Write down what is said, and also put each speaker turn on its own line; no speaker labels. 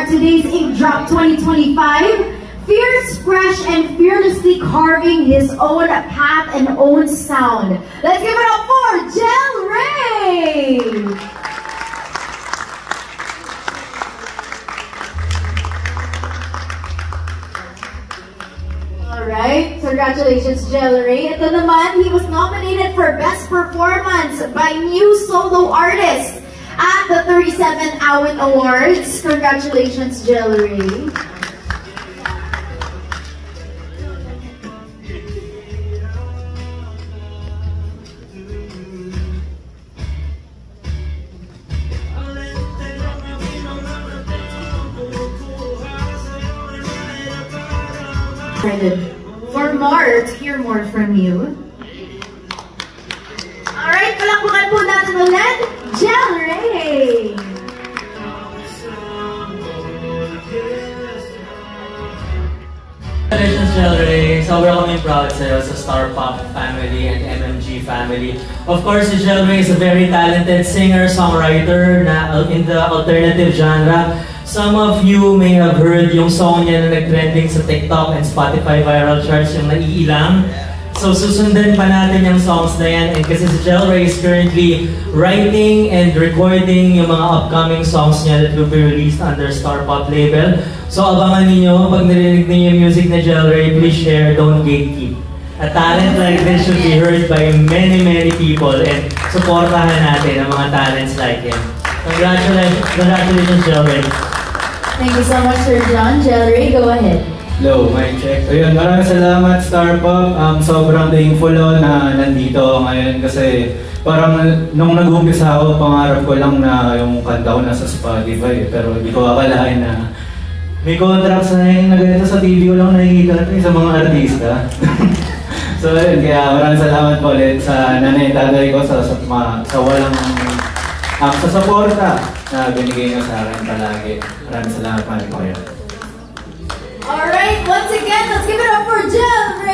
at today's Ink Drop 2025. Fierce, fresh, and fearlessly carving his own path and own sound. Let's give it up for Jel Ray! Alright, congratulations Jel Ray. Ito naman, he was nominated for Best Performance by New Solo Artist at the 37 Awit Awards. Congratulations Jel Ray. For more, to hear more from you. Alright, palakpakan po natin ulit, Jel Ray!
Congratulations, Jel Ray. Sobrang kami proud sa'yo sa Star Pop family and MMG family. Of course, si Jel Ray is a very talented singer-songwriter in the alternative genre. Some of you may have heard yung song niya na nag-trending sa TikTok and Spotify viral charts, yung Naiilang. So susundan pa natin yung songs na yan, and kasi si Jel Ray is currently writing and recording yung mga upcoming songs niya that will be released under Star Pop label. So abangan niyo, pag narinig niyo yung music na Jel Ray, please share, don't gatekeep. A talent like this should be heard by many people, and supportahan natin ang mga talents like him. Congratulations Jel Ray.
Thank you so much, Sir John. Jel Ray, go ahead.
Hello, mic check. Ayun, maraming salamat, Star Pop. Sobrang thankful na nandito ako ngayon kasi parang nung nag-umpisa ako, pangarap ko lang na yung kanta ko nasa Spotify. Pero hindi ko akalain na may contracts na ganito sa TV ko lang nakikita natin sa mga artista. So ayun, kaya maraming salamat po ulit sa nanay-tatay ko sa walang sa suporta na binigay nyo sa akin palagi. Maraming salamat, Mami Koya.
Alright, once again, let's give it up for Jel Ray!